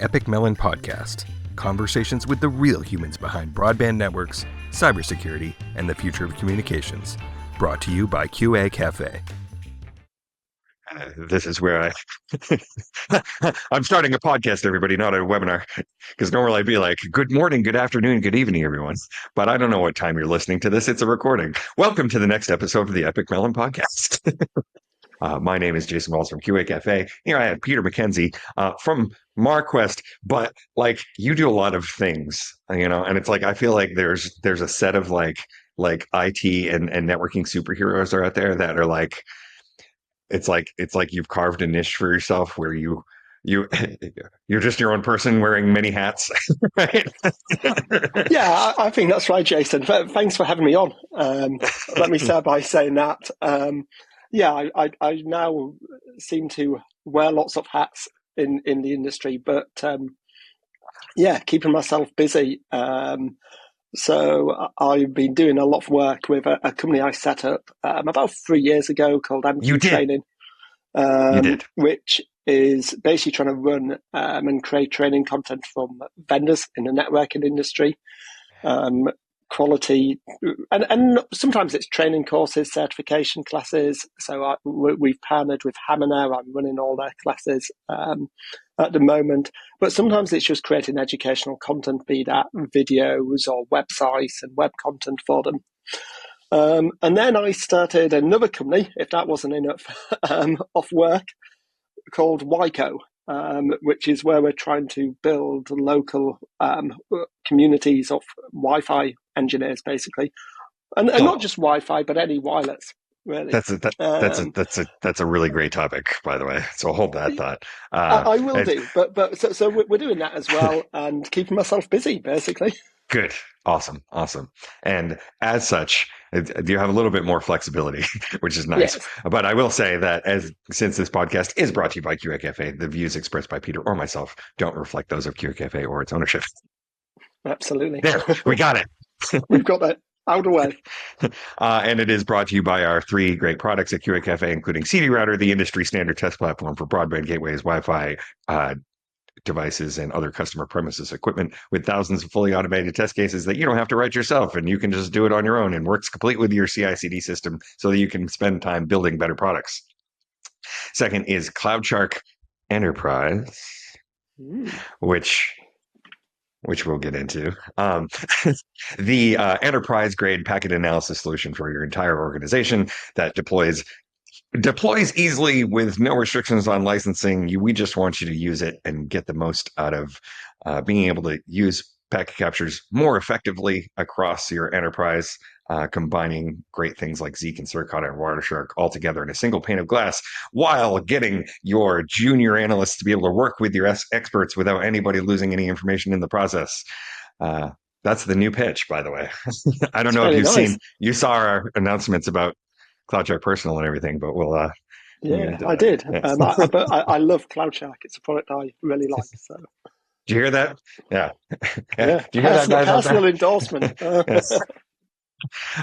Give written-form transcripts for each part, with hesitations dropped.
Epik Mellon podcast, conversations with the real humans behind broadband networks, cybersecurity, and the future of communications. Brought to you by QA Cafe. This is where I'm starting a podcast, everybody, not a webinar, because normally I'd be like, good morning, good afternoon, good evening, everyone. But I don't know what time you're listening to this. It's a recording. Welcome to the next episode of the Epik Mellon podcast. My name is Jason Walls from QA Cafe. Here I have Peter Mackenzie from MarQuest, but like you do a lot of things, and it's like I feel like there's a set of like IT and networking superheroes are out there that are like it's like you've carved a niche for yourself where you're just your own person wearing many hats, right? Yeah, I think that's right, Jason. Thanks for having me on. Let me start by saying that. I now seem to wear lots of hats in the industry, but keeping myself busy. So I've been doing a lot of work with a company I set up about 3 years ago called MQ Training, which is basically trying to run and create training content from vendors in the networking industry. Quality, and sometimes it's training courses, certification classes. So we've partnered with Hammer. I'm running all their classes at the moment. But sometimes it's just creating educational content, be that videos or websites and web content for them. And then I started another company, if that wasn't enough, of work called Wyco. Which is where we're trying to build local communities of Wi-Fi engineers, basically, and not just Wi-Fi, but any wireless. Really, that's a really great topic, by the way. So hold that thought. I will do, but so we're doing that as well, and keeping myself busy, basically. Good, awesome. And as such, you have a little bit more flexibility, which is nice. Yes. But I will say that since this podcast is brought to you by QA Cafe, the views expressed by Peter or myself don't reflect those of QA Cafe or its ownership. Absolutely. There, we got it. We've got that out of the way. And it is brought to you by our three great products at QA Cafe, including CD Router, the industry standard test platform for broadband gateways, Wi-Fi, devices and other customer premises equipment, with thousands of fully automated test cases that you don't have to write yourself, and you can just do it on your own, and works complete with your CI/CD system so that you can spend time building better products. Second is CloudShark Enterprise, which we'll get into. The enterprise grade packet analysis solution for your entire organization that deploys easily with no restrictions on licensing. We just want you to use it and get the most out of being able to use packet captures more effectively across your enterprise, combining great things like Zeek and Suricata and Wireshark all together in a single pane of glass, while getting your junior analysts to be able to work with your experts without anybody losing any information in the process. That's the new pitch, by the way. I don't know if you saw our announcements about CloudShark Personal and everything, but we'll I did. Yes. But I love CloudShark. It's a product I really like. So did you hear that? Yeah. Yeah. Do you hear that, guys? Personal endorsement. Yes.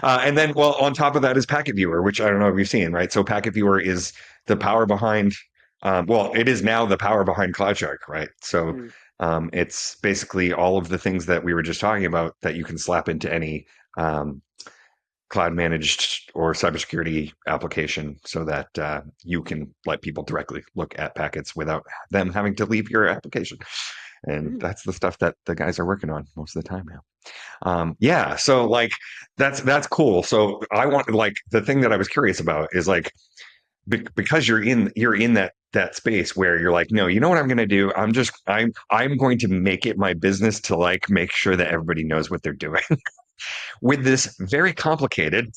And then, well, on top of that is Packet Viewer, which I don't know if you've seen, right? So Packet Viewer is the power behind. It is now the power behind CloudShark, right? So it's basically all of the things that we were just talking about that you can slap into any cloud managed or cybersecurity application, so that you can let people directly look at packets without them having to leave your application. And that's the stuff that the guys are working on most of the time now. So like that's cool. So I want, like, the thing that I was curious about is like, because you're in that space where you're like, no, you know what I'm going to do? I'm going to make it my business to like make sure that everybody knows what they're doing with this very complicated.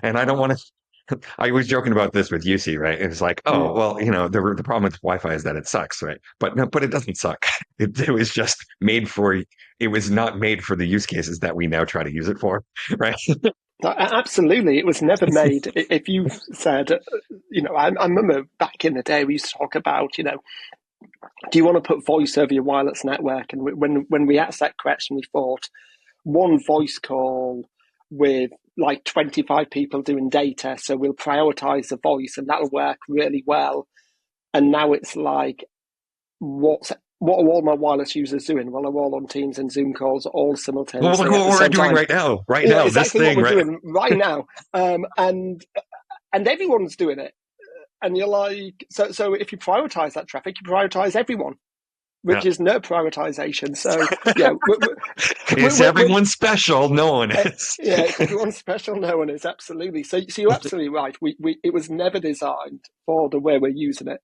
And I don't want to. I was joking about this with UC, right? It's like, oh, well, the problem with Wi-Fi is that it sucks, right? But no, but it doesn't suck. It was just made for. It was not made for the use cases that we now try to use it for, right? Absolutely. It was never made. If you said, I remember back in the day we used to talk about, do you want to put voice over your wireless network? And when we asked that question, we thought one voice call with like 25 people doing data, so we'll prioritize the voice and that'll work really well. And now it's like what are all my wireless users doing? Well, they're all on Teams and Zoom calls all Well, look simultaneously at what the we're same doing time. right now. Right Yeah, now, this exactly what thing, we're right? doing right now. And everyone's doing it. And you're like, so if you prioritize that traffic, you prioritize everyone, which Yeah. is no prioritization. So yeah, Is everyone special? No one is. yeah, it's everyone special. No one is, absolutely. So you're absolutely right. We it was never designed for the way we're using it.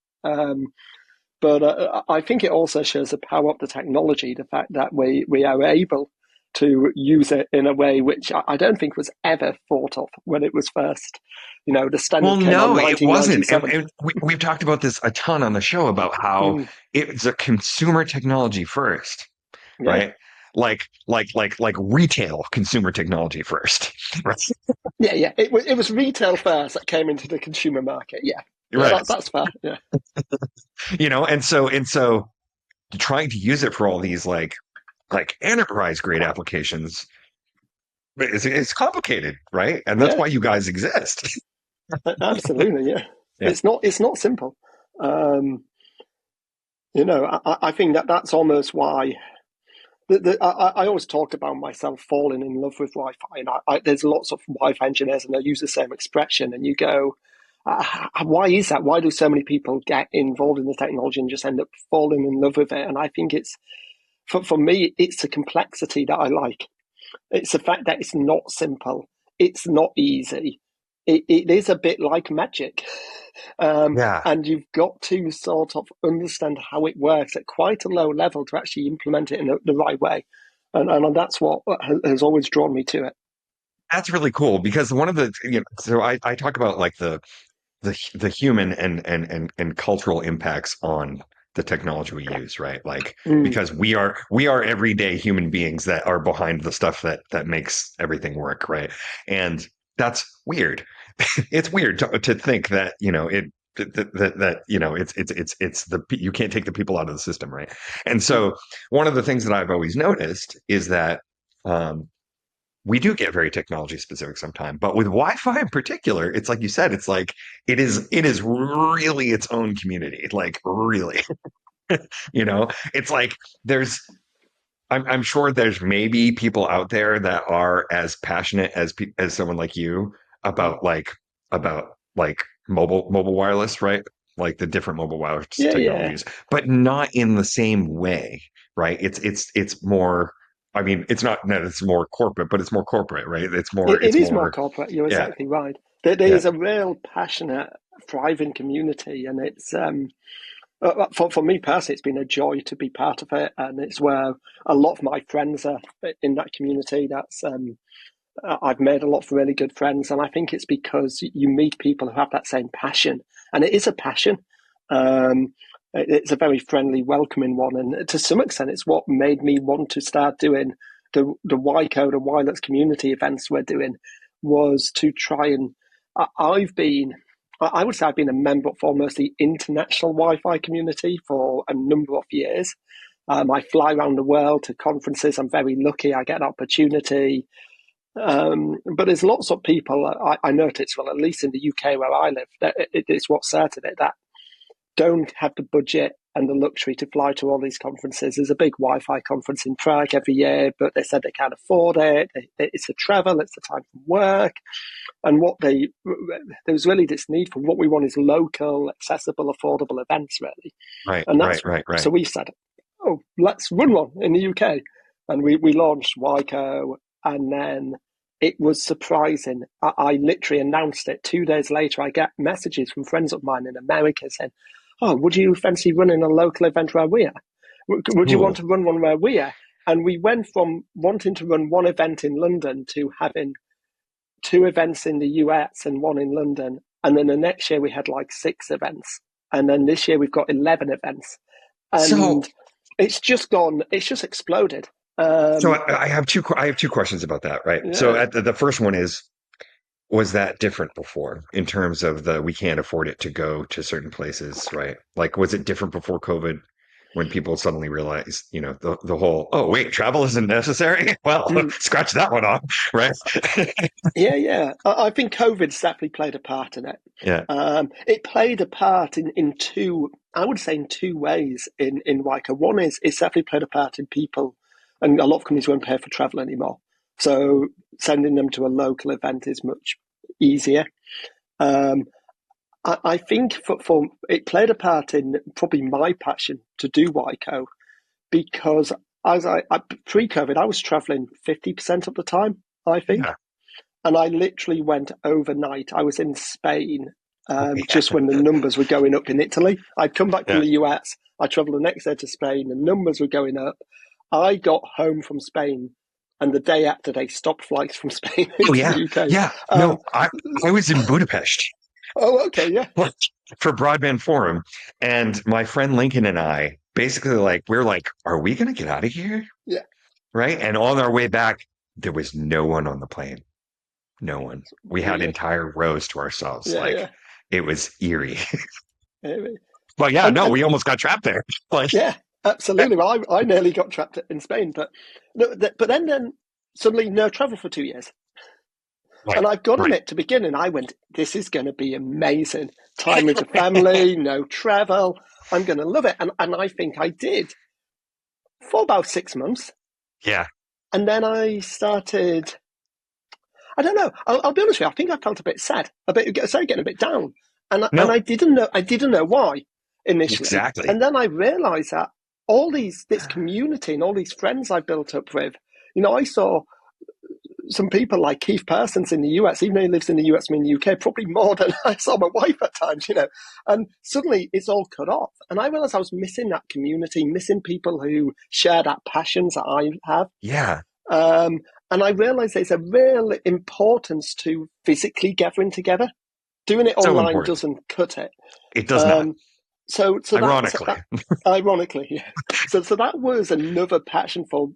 But I think it also shows the power of the technology, the fact that we are able to use it in a way which I don't think was ever thought of when it was first, the Well, standard came out in no, it wasn't. And, 1997. and we've talked about this a ton on the show about how Mm, it's a consumer technology first, yeah, right? Like retail consumer technology first. Right. yeah. It was retail first that came into the consumer market. Yeah, Right. that's fair. Yeah, And so trying to use it for all these like enterprise grade applications it's complicated, right? And that's yeah, why you guys exist. absolutely. Yeah, Yeah. it's not simple. Um, I think that's almost why. I always talk about myself falling in love with Wi-Fi, and there's lots of Wi-Fi engineers, and they use the same expression. And you go, why is that? Why do so many people get involved in the technology and just end up falling in love with it? And I think it's for me, it's the complexity that I like. It's the fact that it's not simple. It's not easy. It is a bit like magic. Yeah. And you've got to sort of understand how it works at quite a low level to actually implement it in the right way. And that's what has always drawn me to it. That's really cool because one of the so I talk about like the human and cultural impacts on the technology we use, right? Like Mm. because we are everyday human beings that are behind the stuff that makes everything work, right? And that's weird. It's weird to think that it's the you can't take the people out of the system, right? And Mm. so one of the things that I've always noticed is that um, we do get very technology specific sometimes, but with Wi-Fi in particular, it's like you said, it's like it is really its own community, like really, it's like there's I'm sure there's maybe people out there that are as passionate as someone like you Mm. about like mobile wireless, right? Like the different mobile wireless Yeah, yeah. technologies, but not in the same way, right? It's more. I mean, it's not that it's more corporate, but it's more corporate, right? It's more. It It's is more more. corporate. You're Yeah, exactly right. yeah. There's a real passionate, thriving community, and it's for me personally, it's been a joy to be part of it, and it's where a lot of my friends are in that community. I've made a lot of really good friends, and I think it's because you meet people who have that same passion, and it is a passion. Um, it's a very friendly, welcoming one, and to some extent, it's what made me want to start doing the YCO, the wireless community events we're doing, was to try and I've been. I would say I've been a member of almost the international Wi-Fi community for a number of years. I fly around the world to conferences. I'm very lucky. I get an opportunity, but there's lots of people I notice, well, at least in the UK where I live, that it's what's certain it that don't have the budget and the luxury to fly to all these conferences. There's a big Wi-Fi conference in Prague every year, but they said they can't afford it. It's a travel, it's the time from work, and there's really this need for what we want is local, accessible, affordable events, really, Right, and right, that's right, so right. we said, oh, let's run one in the UK, and we launched Wyco, and then it was surprising. I literally announced it 2 days later. I get messages from friends of mine in America saying, "Oh, would you fancy running a local event where we are? Would you want Cool. to run one where we are?" And we went from wanting to run one event in London to having two events in the US and one in London. And then the next year we had like six events. And then this year we've got 11 events. So And it's just exploded. so Um, I have two questions about that, right? So yeah. at the first one is was that different before in terms of the we can't afford it to go to certain places, right? Like was it different before COVID? when people suddenly realize, the whole, oh, wait, travel isn't necessary. Well, Mm. scratch that one off, right? Yeah. I think COVID's definitely played a part in it. Yeah. It played a part in two, I would say in two ways in WICO. One is it's definitely played a part in people, and a lot of companies won't pay for travel anymore. So sending them to a local event is much easier. Um, I think for it played a part in probably my passion to do WICO because as I pre-COVID, I was traveling 50% of the time, I think. Yeah. And I literally went overnight. I was in Spain Yeah. just when the numbers were going up in Italy. I'd come back from Yeah. the US. I travelled the next day to Spain. The numbers were going up. I got home from Spain, and the day after they stopped flights from Spain Oh, into yeah. the UK. Yeah. No, I was in Budapest Oh, okay, yeah. for Broadband Forum. And my friend Lincoln and I basically we're like, are we going to get out of here? Yeah. Right. And on our way back, there was no one on the plane. No one. We had Weird. entire rows to ourselves. Yeah, yeah. It was eerie. Anyway. But yeah, no, And we almost got trapped there. Like, yeah, absolutely. Well, I nearly got trapped in Spain, but then suddenly no travel for 2 years. right, And I've got to right. admit, to begin, and I went, this is going to be amazing. Time with the family, no travel. I'm going to love it. And I think I did for about 6 months. Yeah. And then I started, I don't know, I'll be honest with you, I think I felt a bit sad, getting a bit down. And No, I didn't know why initially. exactly. And then I realized that this community and all these friends I built up with, I saw some people like Keith Parsons in the US, even though he lives in the US, I'm in the UK, probably more than I saw my wife at times, And suddenly it's all cut off. And I realized I was missing that community, missing people who share that passions that I have. Yeah. And I realized there's a real importance to physically gathering together. Doing it So online important. doesn't cut it. It does not. So Ironically. ironically, yeah. So that was another passion for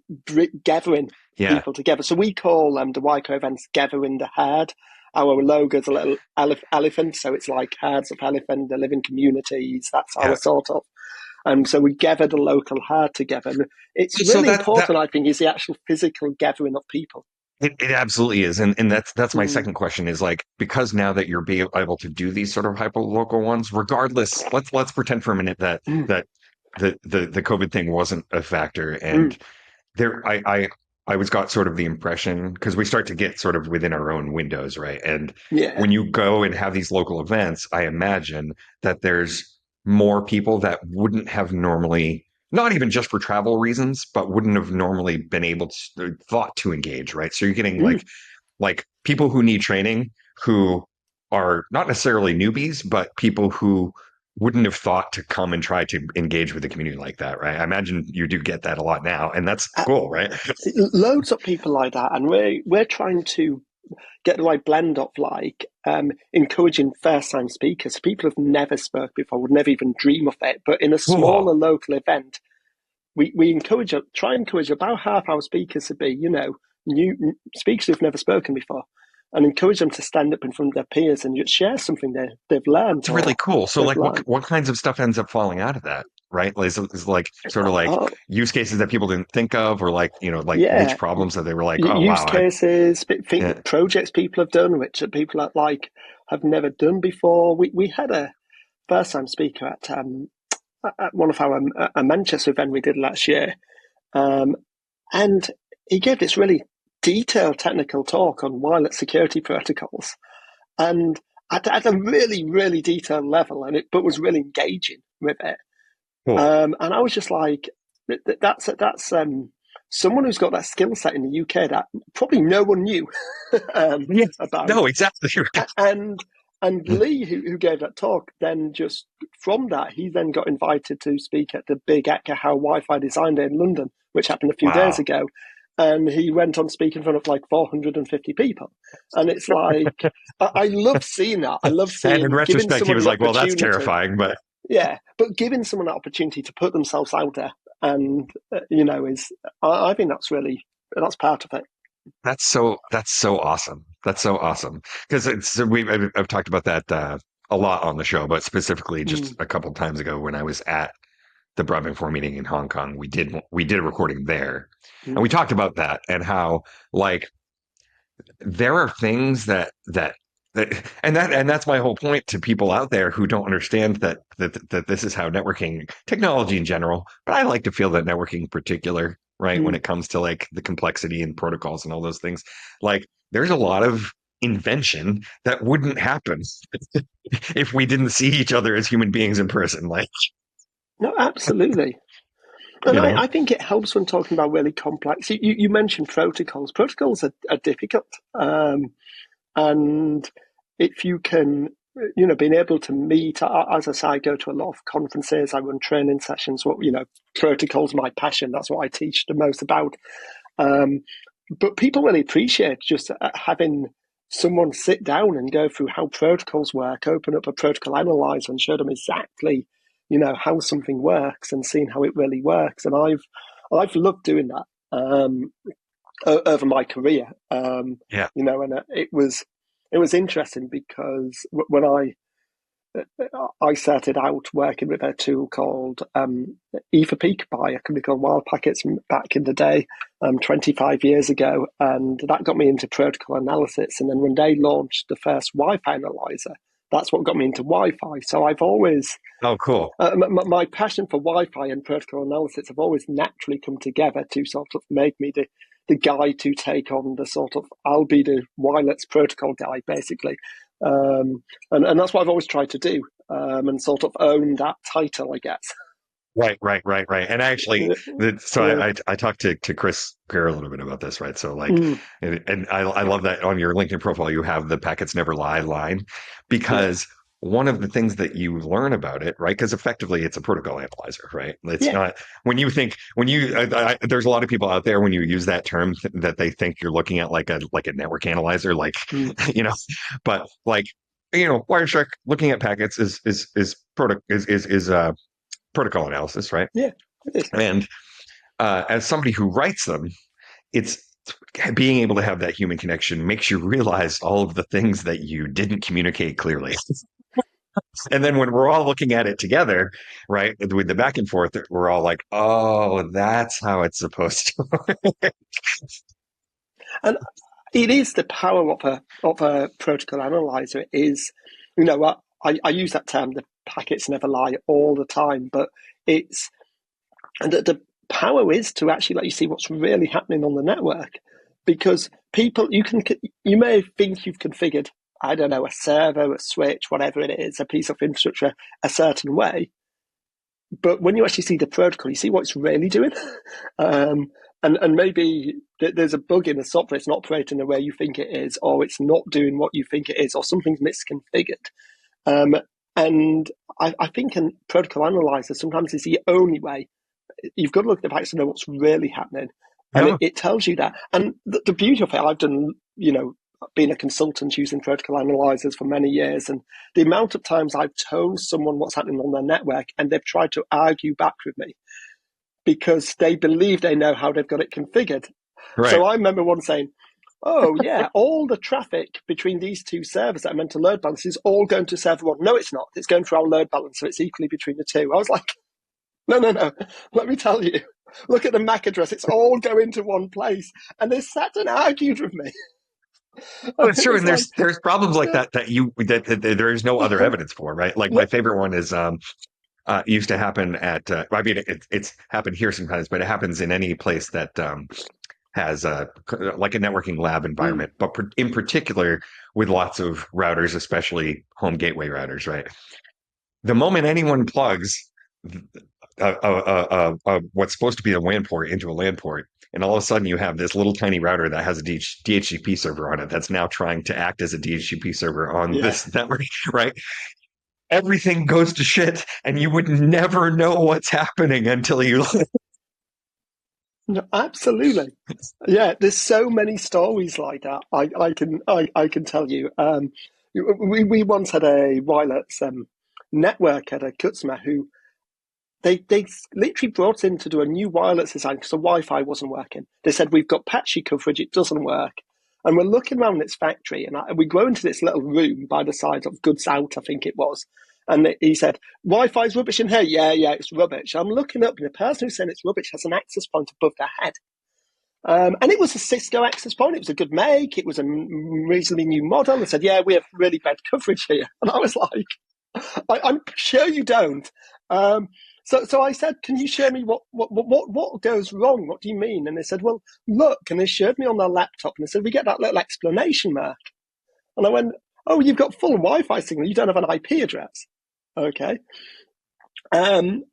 gathering Yeah. people together. So we call the WICO events Gathering the Herd. Our logo's a little elephant, so it's like herds of elephant, they live in communities. That's Yeah. our sort of. And so we gather the local herd together. And it's So really that important, I think, is the actual physical gathering of people. it absolutely is. And that's my Mm. second question is because now that you're able to do these sort of hyper local ones, regardless, let's pretend for a minute that Mm. that the COVID thing wasn't a factor. And Mm. there I was got sort of the impression because we start to get sort of within our own windows, right? And Yeah. when you go and have these local events, I imagine that there's more people that wouldn't have normally, not even just for travel reasons, but wouldn't have normally been able to thought to engage, right? So you're getting Mm. like people who need training who are not necessarily newbies, but people who wouldn't have thought to come and try to engage with the community like that, right? I imagine you do get that a lot now, and that's cool, right? Loads of people like that, and we're trying to get the right blend of encouraging first-time speakers, people who've never spoke before, would never even dream of it, but in a smaller Cool. local event, we try and encourage about half our speakers to be, new speakers who've never spoken before, and encourage them to stand up in front of their peers and just share something they've learned It's really or cool. So they've like learned. what kinds of stuff ends up falling out of that, right? Like is like sort of like Oh, use cases that people didn't think of, or like, like yeah, niche problems that they were like, oh use wow, cases, yeah, projects people have done, which are people that have never done before. We had a first time speaker at one of our a Manchester event we did last year, and he gave this really detailed technical talk on wireless security protocols, and at a really really detailed level, but was really engaging with it. cool. And I was just like, that's someone who's got that skill set in the UK that probably no one knew Yeah, about. no, exactly. And Lee, who gave that talk, then just from that, he then got invited to speak at the big Eka How Wi-Fi Design Day in London, which happened a few days Wow. ago. And he went on speaking in front of like 450 people. And it's like, I love seeing that. I love And in seeing giving retrospect, he someone was the like, well, that's opportunity. terrifying, but Yeah, but giving someone that opportunity to put themselves out there, and is I think that's part of it. that's so awesome. That's so awesome. Because I've talked about that a lot on the show, but specifically just Mm. a couple of times ago when I was at the Broadband 4 meeting in Hong Kong, we did a recording there, and we talked about that and how like there are things and that's my whole point to people out there who don't understand that this is how networking technology in general, but I like to feel that networking in particular, right, when it comes to like the complexity and protocols and all those things, like there's a lot of invention that wouldn't happen if we didn't see each other as human beings in person, like, No, absolutely. And you know. I think it helps when talking about really complex. You mentioned protocols. Protocols are difficult. And if you can, being able to meet, as I say, I go to a lot of conferences, I run training sessions. Protocols are my passion. That's what I teach the most about. But people really appreciate just having someone sit down and go through how protocols work, open up a protocol analyzer and show them exactly, how something works and seeing how it really works. And I've loved doing that over my career. And it was interesting because when I started out working with a tool called Epik by a company called Wild Packets back in the day, 25 years ago, and that got me into protocol analysis. And then when they launched the first Wi-Fi analyzer, that's what got me into Wi-Fi. So I've always Cool. My passion for Wi-Fi and protocol analysis have always naturally come together to sort of make me the guy to take on the sort of, I'll be the wireless protocol guy, basically. And that's what I've always tried to do, and sort of own that title, I guess. Right. And actually, I talked to Chris Greer a little bit about this, right? So like, and I love that on your LinkedIn profile, you have the packets never lie line, because one of the things that you learn about it, right? Because effectively it's a protocol analyzer, right? It's not there's a lot of people out there when you use that term that they think you're looking at like a network analyzer, like, but like, Wireshark looking at packets is protocol analysis, right? Yeah, it is. And as somebody who writes them, it's being able to have that human connection makes you realize all of the things that you didn't communicate clearly. And then when we're all looking at it together, right, with the back and forth, we're all like, oh, that's how it's supposed to work. And it is the power of a protocol analyzer. It is, I use that term, the packets never lie, all the time, but it's, and the power is to actually let you see what's really happening on the network, because people, you may think you've configured, I don't know, a server, a switch, whatever it is, a piece of infrastructure a certain way. But when you actually see the protocol, you see what it's really doing. And maybe there's a bug in the software, it's not operating the way you think it is, or it's not doing what you think it is, or something's misconfigured. And I think a protocol analyzer sometimes is the only way. You've got to look at the facts to know what's really happening. And it tells you that. And the beauty of it, I've done, been a consultant using protocol analyzers for many years, and the amount of times I've told someone what's happening on their network and they've tried to argue back with me because they believe they know how they've got it configured. Right. So I remember one saying, oh yeah, all the traffic between these two servers that are meant to load balance is all going to server one. No, it's not. It's going through our load balancer. It's equally between the two. I was like, no. Let me tell you. Look at the MAC address. It's all going to one place. And they sat and argued with me. Well, it's true, and there's problems like that there is no other evidence for, right? Like my favorite one is used to happen at I mean it's happened here sometimes, but it happens in any place that has like a networking lab environment, but in particular with lots of routers, especially home gateway routers, right? The moment anyone plugs what's supposed to be a WAN port into a LAN port, and all of a sudden you have this little tiny router that has a DHCP server on it that's now trying to act as a DHCP server on this network, right? Everything goes to shit, and you would never know what's happening until you. No, absolutely. Yeah, there's so many stories like that. I can tell you. We once had a wireless network at a customer who they literally brought in to do a new wireless design because the Wi-Fi wasn't working. They said, we've got patchy coverage, it doesn't work. And we're looking around its factory, and we go into this little room by the side of Goods Out, I think it was. And he said, Wi-Fi's rubbish in here. Yeah, it's rubbish. I'm looking up, and the person who's saying it's rubbish has an access point above their head. And it was a Cisco access point. It was a good make. It was a reasonably new model. I said, yeah, we have really bad coverage here. And I was like, I'm sure you don't. So I said, can you show me what goes wrong? What do you mean? And they said, well, look. And they showed me on their laptop, and they said, we get that little exclamation mark. And I went, oh, you've got full Wi-Fi signal. You don't have an IP address. Okay.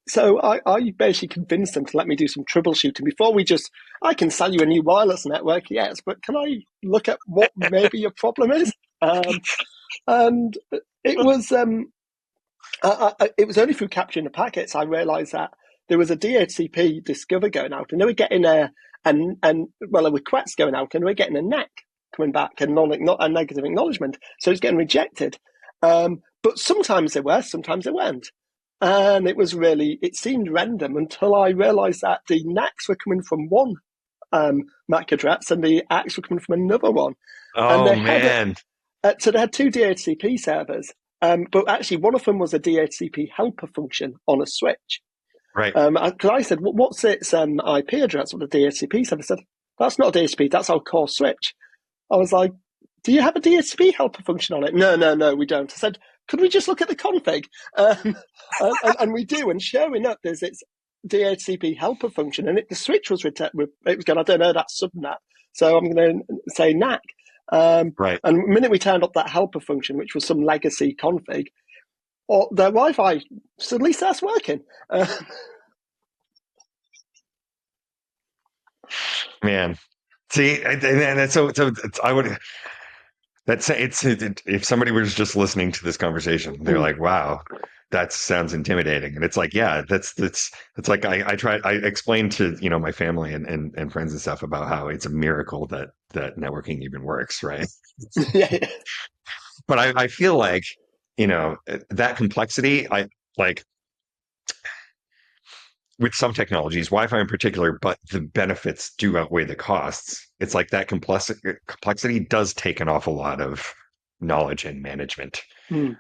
So I basically convinced them to let me do some troubleshooting before I can sell you a new wireless network, yes, but can I look at what maybe your problem is? And it was only through capturing the packets I realised that there was a DHCP discover going out, and they were getting a request going out, and they were getting a NAC coming back, and not a negative acknowledgement. So it's getting rejected. But sometimes they were, sometimes they weren't. And it seemed random until I realised that the NACs were coming from one MAC address and the ACKs were coming from another one. Oh, man. So they had two DHCP servers, but actually one of them was a DHCP helper function on a switch. Right. Because I said, what's its IP address of the DHCP server? I said, that's not a DHCP, that's our core switch. I was like, do you have a DHCP helper function on it? No, we don't. I said, could we just look at the config? And we do, and sure enough, there's its DHCP helper function, and the switch was it was going, I don't know, that's subnet, so I'm going to say NAC. Right. And the minute we turned up that helper function, which was some legacy config, or their Wi-Fi suddenly starts working. Man, see, and so I would. If somebody was just listening to this conversation, they're like, "Wow, that sounds intimidating." And it's like, yeah, that's like I explained to my family and friends and stuff about how it's a miracle that networking even works, right? Yeah. But I feel like that complexity, I like with some technologies, Wi-Fi in particular, but the benefits do outweigh the costs. It's like that complexity does take an awful lot of knowledge and management,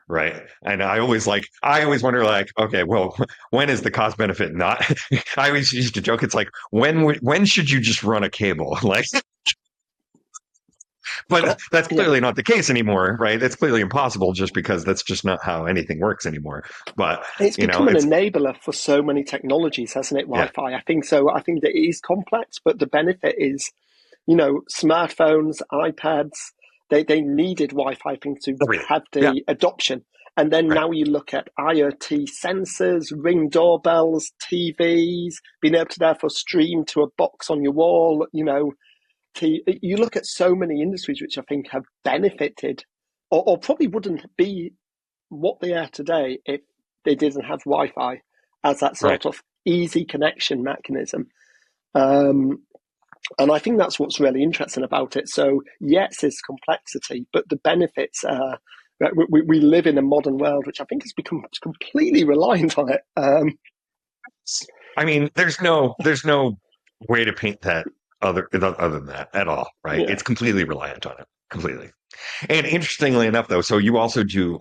right? And I always wonder, like, okay, well, when is the cost benefit not? I always used to joke, it's like, when should you just run a cable, like? But that's clearly not the case anymore, right? That's clearly impossible, just because that's just not how anything works anymore. But it's become an enabler for so many technologies, hasn't it? Wi-Fi. Yeah. I think so. I think that it is complex, but the benefit is, smartphones, iPads. They needed Wi-Fi things to have the adoption. And then now you look at IoT sensors, Ring doorbells, TVs, being able to therefore stream to a box on your wall. You look at so many industries which I think have benefited, or probably wouldn't be what they are today if they didn't have Wi-Fi as that sort of easy connection mechanism. And I think that's what's really interesting about it. So yes, there's complexity, but the benefits are, we live in a modern world, which I think has become completely reliant on it. I mean, there's no way to paint that other than that at all, right? Yeah. It's completely reliant on it, completely. And interestingly enough, though, so you also do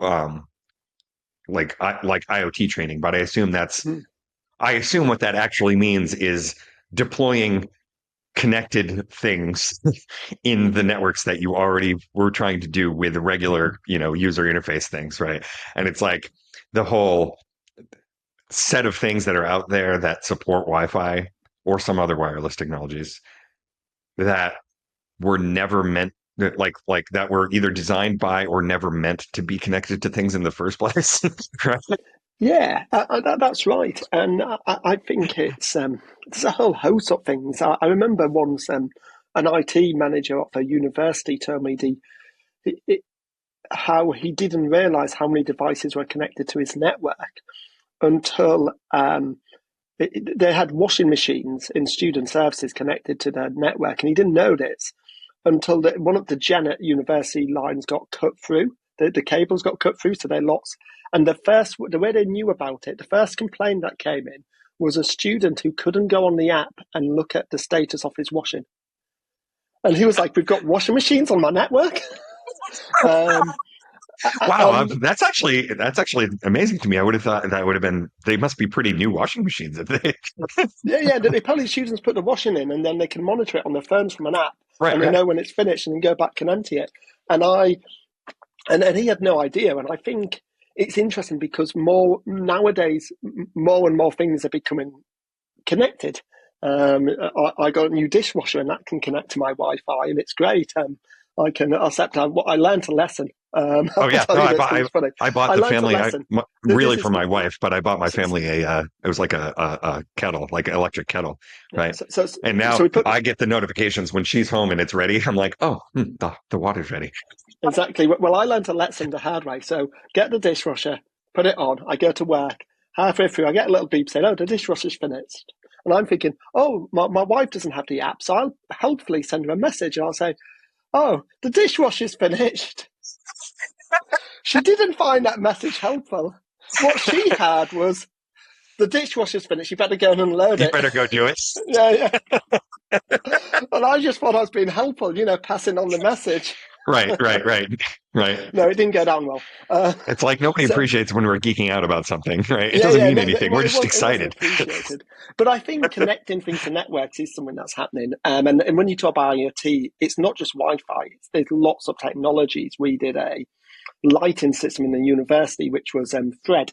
like IoT training, but I assume what that actually means is deploying connected things in the networks that you already were trying to do with regular, user interface things, right? And it's like the whole set of things that are out there that support Wi-Fi or some other wireless technologies that were never meant, like that were either designed by or never meant to be connected to things in the first place. Right? Yeah, that's right. And I think it's a whole host of things. I remember once an IT manager at a university told me how he didn't realize how many devices were connected to his network until they had washing machines in student services connected to their network, and he didn't know this until one of the Janet University lines got cut through. The cables got cut through, so they lost. And the way they knew about it, the first complaint that came in was a student who couldn't go on the app and look at the status of his washing. And he was like, "We've got washing machines on my network." Wow, that's actually amazing to me. I would have thought that would have been. They must be pretty new washing machines if they. yeah. They probably students put the washing in, and then they can monitor it on their phones from an app, Right, and they right. know when it's finished, and then go back and empty it. And he had no idea. And I think it's interesting because nowadays, more and more things are becoming connected. I got a new dishwasher, and that can connect to my Wi-Fi, and it's great. I can accept. I learned a lesson. Oh I'll yeah, tell no, you I this bought because I, it's funny. I bought I the learned a family. lesson. Really This for is my wife, but I bought my so, family a. It was like a kettle, like an electric kettle, right? so, so, And so now we put I get the notifications when she's home and it's ready. I'm like, oh, the water's ready. exactly. Well, I learned a lesson the hard way. So get the dishwasher, put it on. I go to work. Halfway through, I get a little beep saying, "Oh, the dishwasher's finished." And I'm thinking, "Oh, my wife doesn't have the app, so I'll helpfully send her a message, and I'll say, 'Oh, the dishwasher's finished.'" She didn't find that message helpful. What she had was, "The dishwasher's finished. You better go and unload You it." better go do it. Yeah, yeah. And I just thought I was being helpful, passing on the message. Right, right, right, right. No, it didn't go down well. It's like nobody So appreciates when we're geeking out about something, right? It yeah, doesn't yeah, mean no, anything. We're just it wasn't excited. appreciated. But I think connecting things to networks is something that's happening. And when you talk about IoT, it's not just Wi-Fi. There's lots of technologies. We did a lighting system in the university, which was Thread,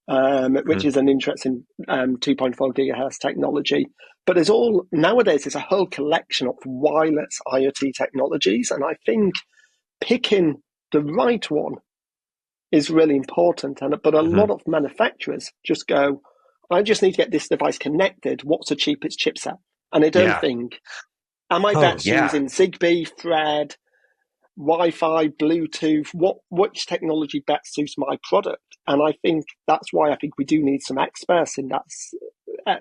which Mhm. is an interesting 2.4 gigahertz technology. But nowadays, there's a whole collection of wireless IoT technologies. And I think picking the right one is really important. But a Mhm. lot of manufacturers just go, "I just need to get this device connected. What's the cheapest chipset?" And I don't Yeah. think, am I Oh, best yeah. using Zigbee, Thread, Wi-Fi, Bluetooth? Which technology best suits my product? And I think that's why I think we do need some experts in that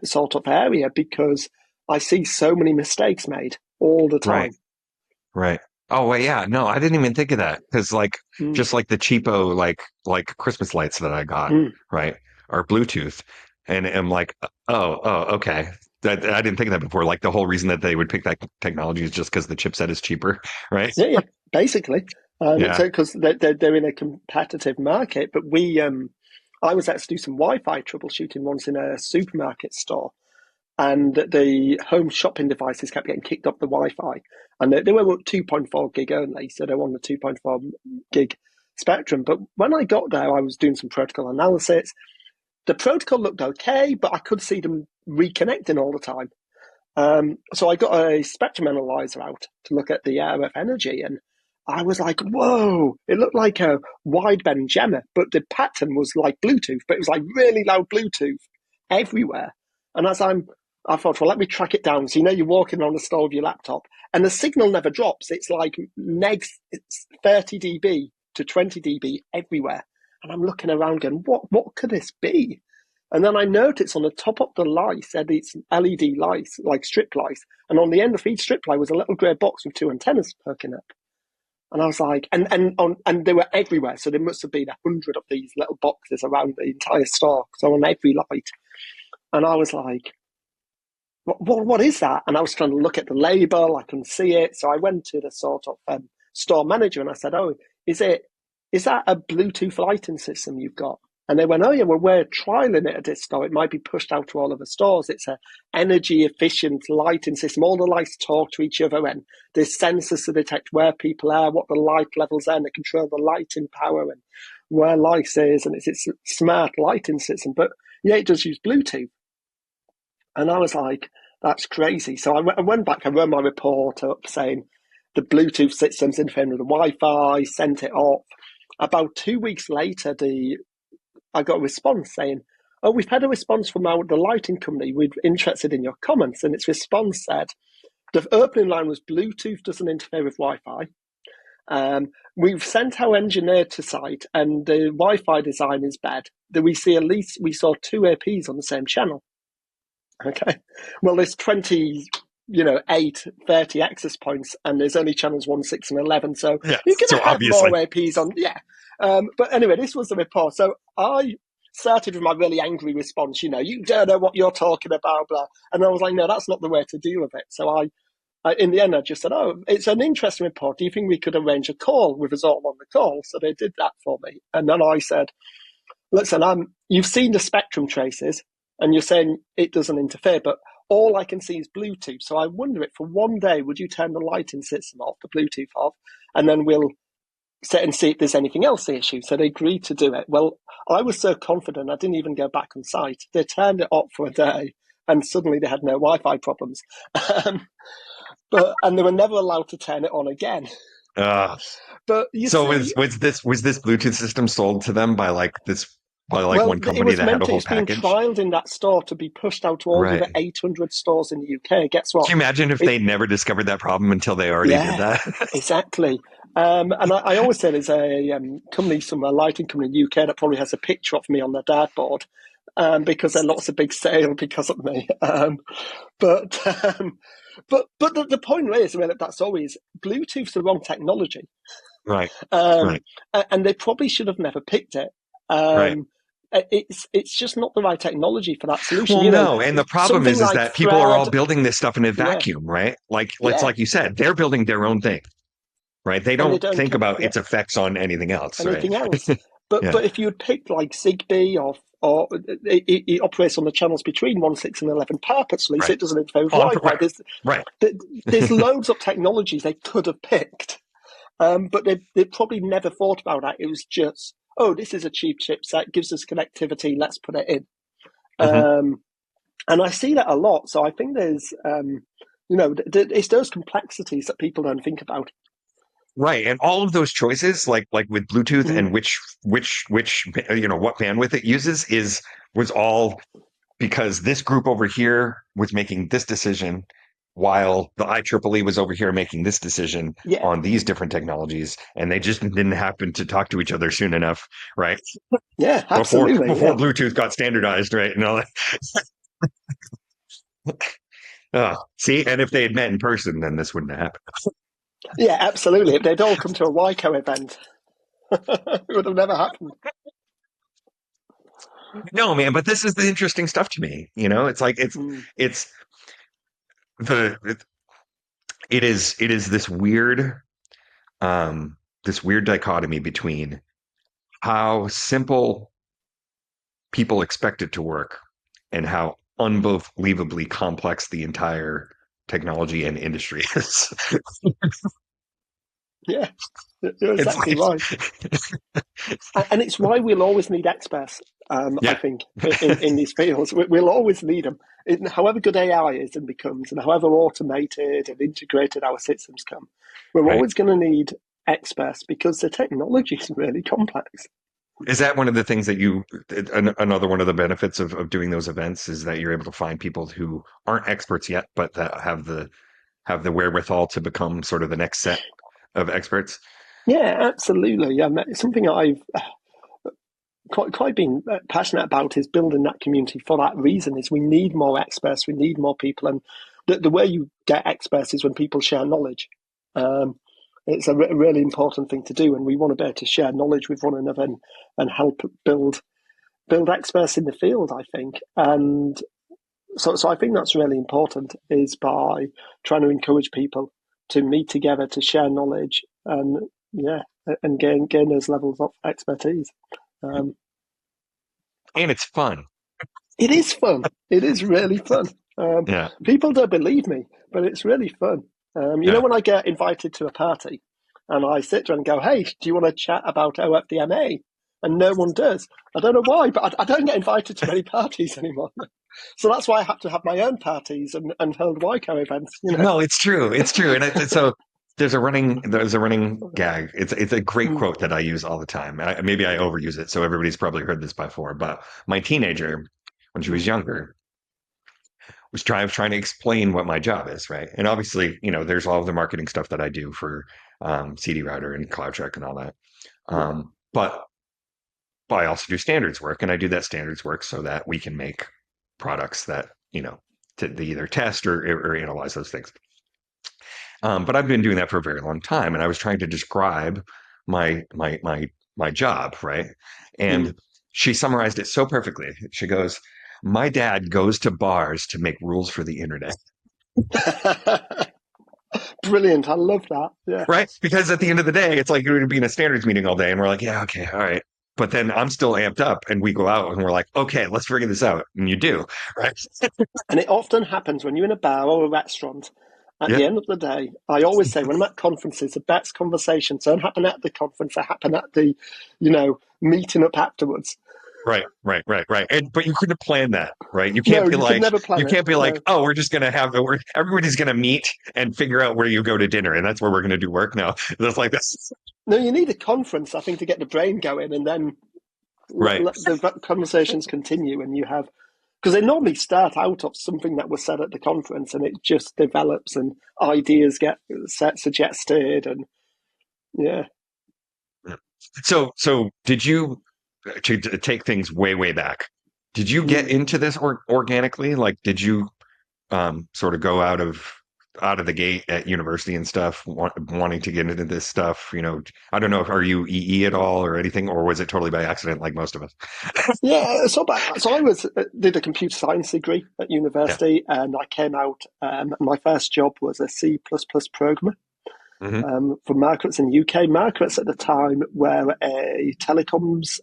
sort of area, because I see so many mistakes made all the Right. time. Right. Oh, well, yeah. No, I didn't even think of that because, like, Mm, just like the cheapo, like Christmas lights that I got, mm. right, are Bluetooth, and I'm like, okay. I didn't think of that before. Like the whole reason that they would pick that technology is just because the chipset is cheaper, right? Yeah, yeah, basically. Yeah. So because they're in a competitive market, but I was asked to do some Wi-Fi troubleshooting once in a supermarket store, and the home shopping devices kept getting kicked off the Wi-Fi, and they were 2.4 gig only, so they were on the 2.4 gig spectrum. But when I got there, I was doing some protocol analysis. The protocol looked okay, but I could see them reconnecting all the time. So I got a spectrum analyzer out to look at the RF energy, and I was like, "Whoa!" It looked like a wideband jammer, but the pattern was like Bluetooth, but it was like really loud Bluetooth everywhere. And I thought, well, let me track it down. So you're walking on the store with your laptop, and the signal never drops. It's like it's 30 dB to 20 dB everywhere. And I'm looking around, going, "What could this be?" And then I noticed on the top of the light, said it's LED lights, like strip lights. And on the end of each strip light was a little grey box with two antennas poking up. And I was like, and they were everywhere. So there must have been 100 of these little boxes around the entire store. So on every light. And I was like, what is that? And I was trying to look at the label. I couldn't see it. So I went to the sort of store manager and I said, "Oh, is that a Bluetooth lighting system you've got?" And they went, "Oh, yeah, well, we're trialing it at this store. It might be pushed out to all of the stores. It's a energy efficient lighting system. All the lights talk to each other, and there's sensors to detect where people are, what the light levels are, and they control the lighting power and where light is. And it's a smart lighting system. But yeah, it does use Bluetooth." And I was like, "That's crazy." So I went back, I wrote my report up saying the Bluetooth system's interfering with the Wi-Fi, sent it off. About 2 weeks later, I got a response saying, "Oh, we've had a response from the lighting company. We're interested in your comments." And its response said, the opening line was, "Bluetooth doesn't interfere with Wi-Fi. We've sent our engineer to site and the Wi-Fi design is bad. We saw two APs on the same channel." Okay. Well, there's 30 access points, and there's only channels 1, 6, and 11. So Yeah. you're going So to have more obviously, APs on. Yeah. But anyway, this was the report. So I started with my really angry response, "You don't know what you're talking about, blah." And I was like, "No, that's not the way to deal with it." So in the end, I just said, "Oh, it's an interesting report. Do you think we could arrange a call with us all on the call?" So they did that for me, and then I said, "Listen, you've seen the spectrum traces, and you're saying it doesn't interfere, but all I can see is Bluetooth. So I wonder if for one day, would you turn the lighting system off, the Bluetooth off, and then we'll sit and see if there's anything else the issue." So they agreed to do it. Well, I was so confident I didn't even go back on site. They turned it off for a day, and suddenly they had no Wi-Fi problems. And they were never allowed to turn it on again. But you So see, was this Bluetooth system sold to them by like well, one it company was that had a meant whole it's being package? trialed in that store to be pushed out to all the Right. other 800 stores in the UK. Guess what? Can you imagine if they never discovered that problem until they already did Yeah, that? exactly. And I always say there's a company, a lighting company in the UK that probably has a picture of me on their dartboard because there are lots of big sales because of me. But the point is, well, that's always Bluetooth's the wrong technology, Right. um, Right. and they probably should have never picked it. Right. It's just not the right technology for that solution. Well, You know, no, and the problem something is like that people are all Thread. building this stuff in a Yeah, vacuum, right? yeah, Like you said, they're building their own thing, right? They and they don't don't. think about Yeah, its effects on anything else, right? anything else. But Yeah. but if you had picked like Zigbee or it operates on the channels between 1.6 and 11 purposely, so Right. it doesn't interfere with Oh, Wi-Fi. right. Right. There's loads of technologies they could have picked, but they probably never thought about that. It was just, oh, this is a cheap chipset, gives us connectivity, let's put it in. Mhm. And I see that a lot. So I think there's, it's those complexities that people don't think about. Right. And all of those choices, like with Bluetooth Mm. and which what bandwidth it uses was all because this group over here was making this decision while the IEEE was over here making this decision Yeah, on these different technologies, and they just didn't happen to talk to each other soon enough, right? yeah, Before absolutely. before Yeah. Bluetooth got standardized, right? And all that. See, and if they had met in person, then this wouldn't have happened. Yeah, absolutely. If they'd all come to a YCO event, it would have never happened. No, man, but this is the interesting stuff to me. It's like Mm. it's the it is this weird dichotomy between how simple people expect it to work and how unbelievably complex the entire technology and industry is. Yeah, you're It's exactly right. like, And it's why we'll always need experts, I yeah, think, in these fields. We'll always need them. However good AI is and becomes, and however automated and integrated our systems come, we're right. always going to need experts because the technology is really complex. Is that one of the things that another one of the benefits of doing those events is that you're able to find people who aren't experts yet, but that have the wherewithal to become sort of the next set of experts? Yeah, absolutely. It's something I've quite been passionate about is building that community for that reason is we need more experts, we need more people, and the way you get experts is when people share knowledge. It's a really important thing to do, and we want to be able to share knowledge with one another and help build experts in the field, I think. And so I think that's really important is by trying to encourage people to meet together to share knowledge and yeah and gain those levels of expertise. Um, And it's fun. It is fun. It is really fun. Yeah. People don't believe me, but it's really fun. Yeah. When I get invited to a party and I sit there and go, "Hey, do you want to chat about OFDMA?" And no one does. I don't know why, but I don't get invited to many parties anymore. So that's why I have to have my own parties and hold YCO events. No, it's true. It's true. So there's a running gag. It's a great Mm, quote that I use all the time. Maybe I overuse it, so everybody's probably heard this before. But my teenager, when she was mm, younger, was trying to explain what my job is, right? And obviously, there's all of the marketing stuff that I do for CD Router and CloudTrack and all that. yeah, But I also do standards work, and I do that standards work so that we can make products that to either test or analyze those things. But I've been doing that for a very long time, and I was trying to describe my job, right? mm. And she summarized it so perfectly. She goes, "My dad goes to bars to make rules for the internet." Brilliant. I love that. Yeah. right? Because at the end of the day, it's like you're going to be in a standards meeting all day, and we're like, yeah, okay, all right. But then I'm still amped up, and we go out and we're like, okay, let's figure this out. And you do, right? And it often happens when you're in a bar or a restaurant. At Yeah, the end of the day, I always say when I'm at conferences, the best conversations don't happen at the conference, they happen at the, meeting up afterwards. right. And but you couldn't plan that, right? No, you could never You plan it. can't be like, No. oh, we're just gonna have everybody's gonna meet and figure out where you go to dinner, and that's where we're gonna do work. No, that's like this, No, you need a conference, I think, to get the brain going, and then right? the conversations continue, and you have, because they normally start out of something that was said at the conference, and it just develops, and ideas get suggested, and yeah. So did you to take things way back? Did you get into this organically? Like, did you sort of go out of the gate at university and stuff, wanting to get into this stuff? I don't know if are you EE at all or anything, or was it totally by accident, like most of us? Yeah, so I did a computer science degree at Yeah. university, and I came out. My first job was a C++ programmer Hmm. for Markets in the UK. Markets at the time were a telecoms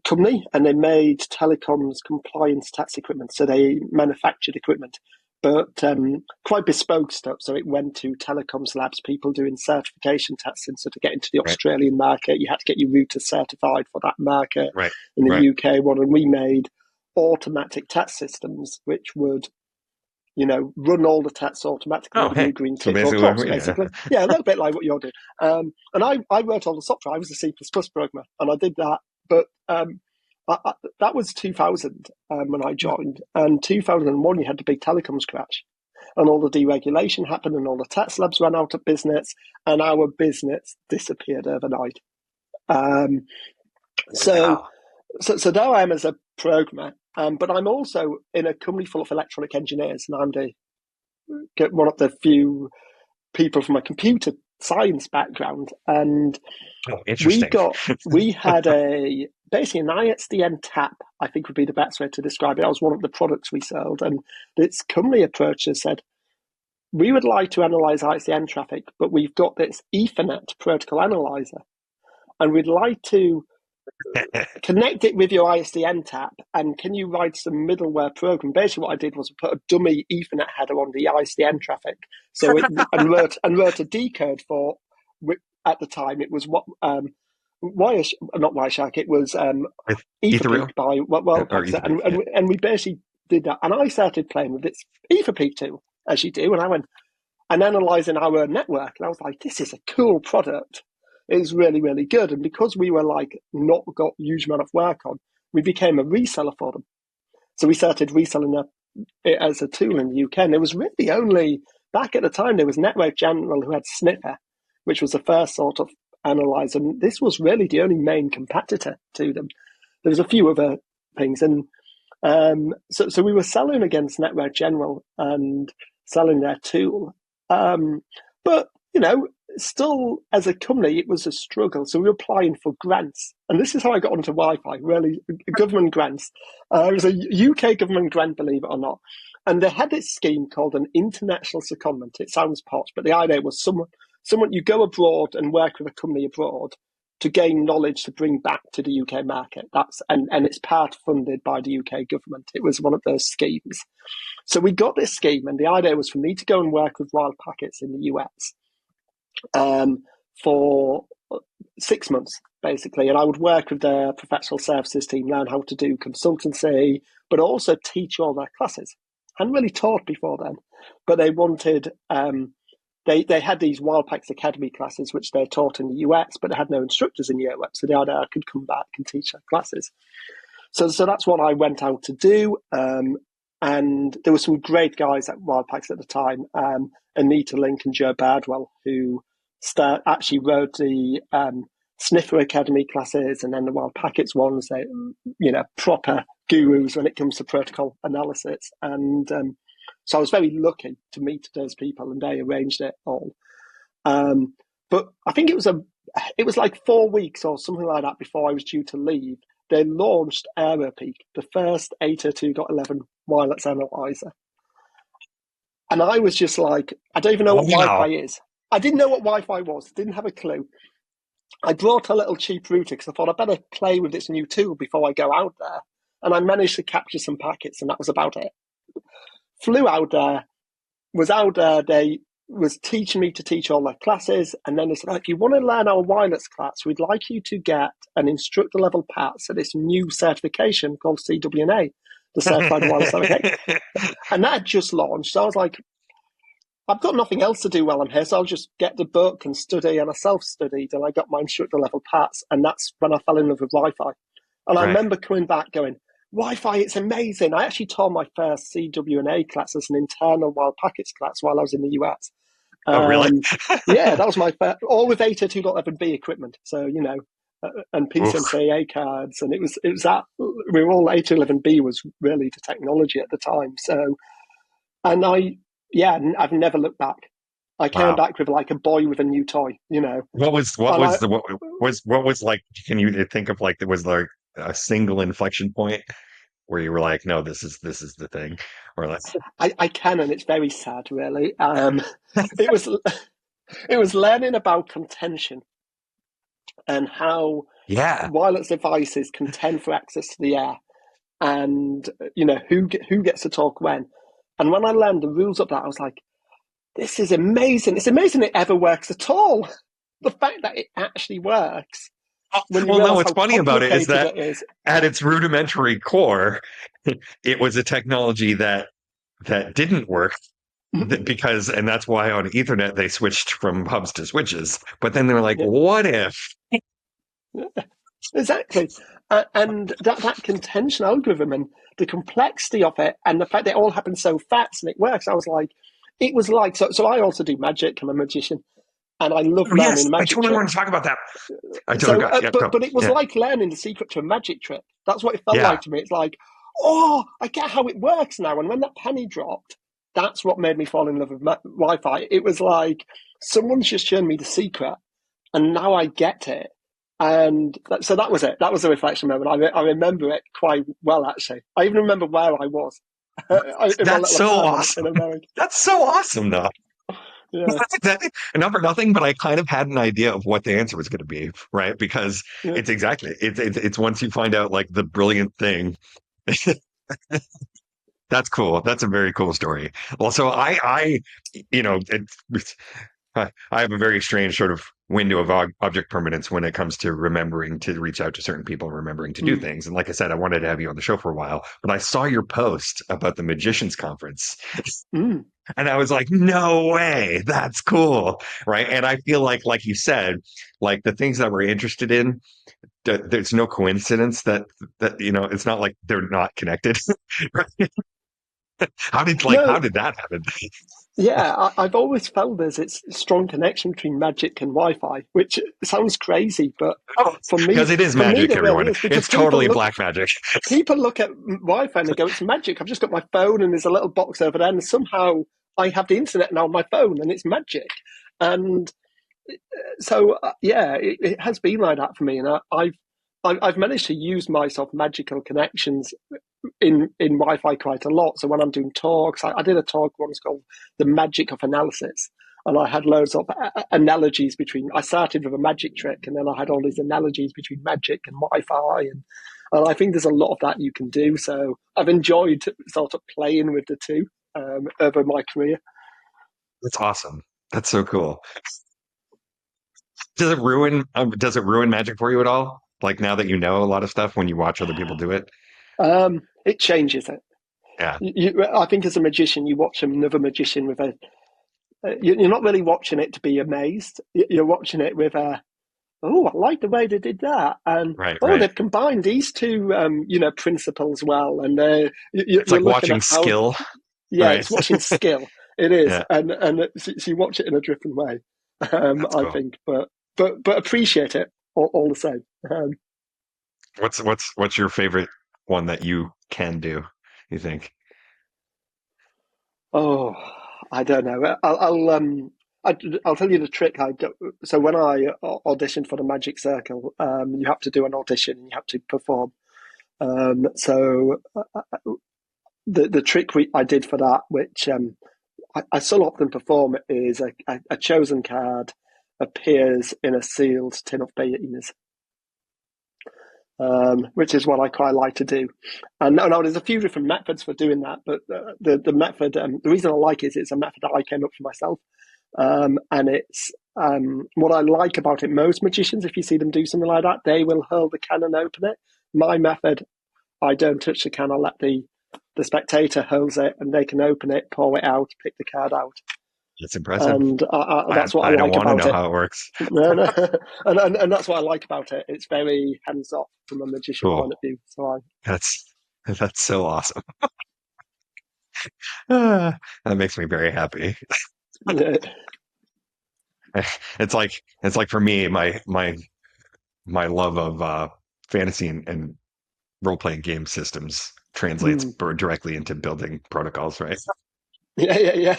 company, and they made telecoms compliance tax equipment. So they manufactured equipment, but quite bespoke stuff. So it went to telecoms labs, people doing certification testing. So to get into the Right. Australian market, you had to get your router certified for that market. Right. In the Right. UK one, and we made automatic tax systems which would run all the tests automatically Oh, and give you hey. a green So tick for a basically, course, yeah. basically. Yeah, a little bit like what you're doing. And I wrote all the software. I was a C++ programmer, and I did that. But that was 2000 when I joined. And 2001, you had the big telecoms crash. And all the deregulation happened, and all the tax labs ran out of business, and our business disappeared overnight. So Wow. so there I am as a programmer, but I'm also in a company full of electronic engineers, and I'm one of the few people from a computer science background. And Oh, interesting. we had basically an ISDN tap, I think would be the best way to describe it. That was one of the products we sold, and this company approached us, said, we would like to analyze ISDN traffic, but we've got this Ethernet protocol analyzer, and we'd like to connect it with your ISDN tap, and can you write some middleware program? Basically, what I did was put a dummy Ethernet header on the ISDN traffic, so it and wrote a decode for. At the time, it was what not Wireshark. It was Ethereal Epik by or Wellpax, Etherpix? Yeah. and we basically did that. And I started playing with this Epik tool, as you do, and I went and analyzing our network, and I was like, this is a cool product. It's really, really good. And because we were like not got a huge amount of work on, we became a reseller for them. So we started reselling it as a tool in the UK. And there was really only, back at the time, there was Network General who had Sniffer, which was the first sort of analyzer. And this was really the only main competitor to them. There was a few other things. And so we were selling against Network General and selling their tool. But, still as a company, it was a struggle. So we were applying for grants. And this is how I got onto Wi-Fi, really, government grants. It was a UK government grant, believe it or not. And they had this scheme called an international secondment. It sounds posh, but the idea was someone you go abroad and work with a company abroad to gain knowledge to bring back to the UK market. And it's part funded by the UK government. It was one of those schemes. So we got this scheme, and the idea was for me to go and work with Wild Packets in the US for 6 months, basically. And I would work with their professional services team, learn how to do consultancy, but also teach all their classes. I hadn't really taught before then, but they wanted, they had these Wildpacks Academy classes, which they taught in the US, but they had no instructors in Europe. So the idea I could come back and teach their classes. So that's what I went out to do. And there were some great guys at Wildpacks at the time, Anita Link and Joe Bardwell, who actually wrote the Sniffer Academy classes, and then the Wild Packets ones. They, proper gurus when it comes to protocol analysis. And so I was very lucky to meet those people, and they arranged it all. But I think it was like 4 weeks or something like that before I was due to leave. They launched Epik, the first 802.11 wireless analyzer. And I was just like, I don't even know what Wi-Fi is. I didn't know what Wi-Fi was. Didn't have a clue. I brought a little cheap router because I thought I'd better play with this new tool before I go out there. And I managed to capture some packets, and that was about it. Flew out there, was out there. They was teaching me to teach all their classes. And then they said, if you want to learn our wireless class, we'd like you to get an instructor level pass at this new certification called CWNA, the Certified Wireless Navigator. And that had just launched. So I was like, I've got nothing else to do while I'm here, so I'll just get the book and study. And I self-studied, and I got my instructor level pass. And that's when I fell in love with Wi-Fi. And I remember coming back going, Wi-Fi, it's amazing. I actually taught my first CWNA class as an internal wild packets class while I was in the US. Oh, really? Yeah, that was my first, all with 802.11b equipment. So, and PCMCA cards. And it was that, we were all 802.11b was really the technology at the time. So, and I've never looked back. I came back with like a boy with a new toy, What was like, can you think of like, there was like a single inflection point where you were like, no, this is the thing, or like I can, and it's very sad, really. It was learning about contention and how wireless devices contend for access to the air, and who gets to talk when. And when I learned the rules of that, I was like, this is amazing. It's amazing it ever works at all. The fact that it actually works. What's funny about it is that at its rudimentary core, it was a technology that didn't work because, and that's why on Ethernet they switched from hubs to switches. But then they were like, what if? Exactly. And that contention algorithm and the complexity of it and the fact that it all happens so fast and it works, I was like, it was like, so I also do magic. I'm a magician. And I love learning magic. I totally want to talk about that. But it was like learning the secret to a magic trick. That's what it felt like to me. It's like, I get how it works now. And when that penny dropped, that's what made me fall in love with Wi-Fi. It was like someone's just shown me the secret, and now I get it. And so that was it. That was a reflection moment. I remember it quite well, actually. I even remember where I was. That's so awesome. That's so awesome, though. Yeah. Not for nothing, but I kind of had an idea of what the answer was going to be, right? Because it's exactly it's once you find out like the brilliant thing. That's cool. That's a very cool story. Well, so I have a very strange sort of window of object permanence when it comes to remembering to reach out to certain people and remembering to do things. And like I said, I wanted to have you on the show for a while, but I saw your post about the Magicians Conference. And I was like, no way, that's cool. Right. And I feel like you said, like the things that we're interested in, there's no coincidence that it's not like they're not connected. Right? How did that happen? Yeah, I've always felt there's a strong connection between magic and Wi-Fi, which sounds crazy, but for me, because it is magic, everyone. Really it's totally black magic. People look at Wi-Fi and they go, "It's magic." I've just got my phone, and there's a little box over there, and somehow I have the internet now on my phone, and it's magic. And so, it has been like that for me, and I've managed to use my sort of magical connections in Wi-Fi quite a lot. So when I'm doing talks, I did a talk once called "The Magic of Analysis," and I had loads of analogies between. I started with a magic trick, and then I had all these analogies between magic and Wi-Fi, and I think there's a lot of that you can do. So I've enjoyed sort of playing with the two over my career. That's awesome. That's so cool. Does it ruin magic for you at all? Like now that you know a lot of stuff when you watch other people do it? It changes it. Yeah. I think as a magician, you watch another magician with you're not really watching it to be amazed. You're watching it with I like the way they did that. And they've combined these two, principles well. And it's like watching skill. Yeah, it's watching skill. It is. Yeah. And so you watch it in a different way, I think. But appreciate it all the same. What's your favorite one that you can do, you think? Oh, I don't know. I'll tell you the trick I do. So when I auditioned for the Magic Circle, you have to do an audition and you have to perform. So the trick I did for that, which I so often perform is a chosen card appears in a sealed tin of beans, which is what I quite like to do. And now there's a few different methods for doing that, but the method, the reason I like it is it's a method that I came up for myself. And it's what I like about it. Most magicians, if you see them do something like that, they will hurl the can and open it. My method, I don't touch the can. I let the spectator hurls it, and they can open it, pour it out, pick the card out. It's impressive. And that's what I don't like want to about know it. how it works. No, no. and that's what I like about it. It's very hands off from a magician Cool. point of view. So That's so awesome. That makes me very happy. It's like for me, my love of fantasy and role playing game systems translates directly into building protocols, right? yeah.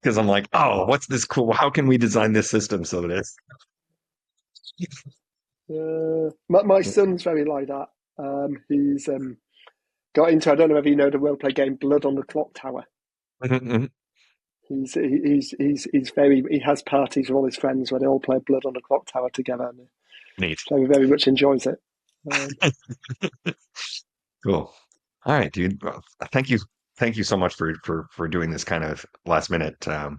Because I'm like, oh, what's this cool? How can we design this system so that it's My son's very like that. He's got into. I don't know if you know the role play game Blood on the Clock Tower. He's very. He has parties with all his friends where they all play Blood on the Clock Tower together. And neat? very, very much enjoys it. Cool. All right, dude. Well, thank you so much for doing this kind of last minute. I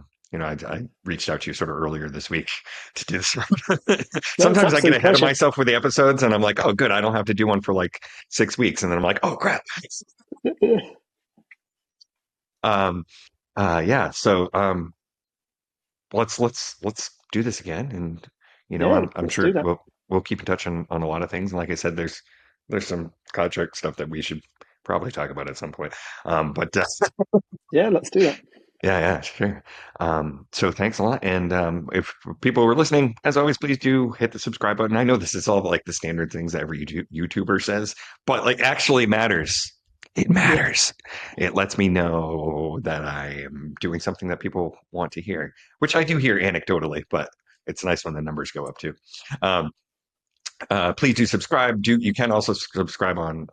reached out to you sort of earlier this week to do this. No, it's Sometimes I get absolute ahead of pleasure. myself with the episodes, and I'm like, oh, good, I don't have to do one for like 6 weeks, and then I'm like, oh, crap. Yeah. So, let's do this again, and Yeah, I'm let's do sure that. we'll keep in touch on a lot of things. And like I said, there's some contract stuff that we should probably talk about at some point. But Yeah, let's do that. yeah, sure. So thanks a lot. And if people were listening, as always, please do hit the subscribe button. I know this is all like the standard things that every YouTuber says, but like actually matters. It Yeah. matters. It lets me know that I am doing something that people want to hear, which I do hear anecdotally, but it's nice when the numbers go up too. Um, please do subscribe. You can also subscribe on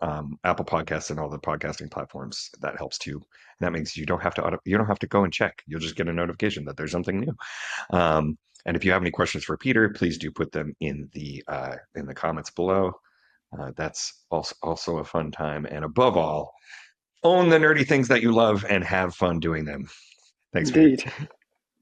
Apple Podcasts and all the podcasting platforms. That helps too. And that means you don't have to go and check. You'll just get a notification that there's something new. And if you have any questions for Peter, please do put them in the comments below. That's also a fun time. And above all, own the nerdy things that you love and have fun doing them. Thanks, Peter. Indeed.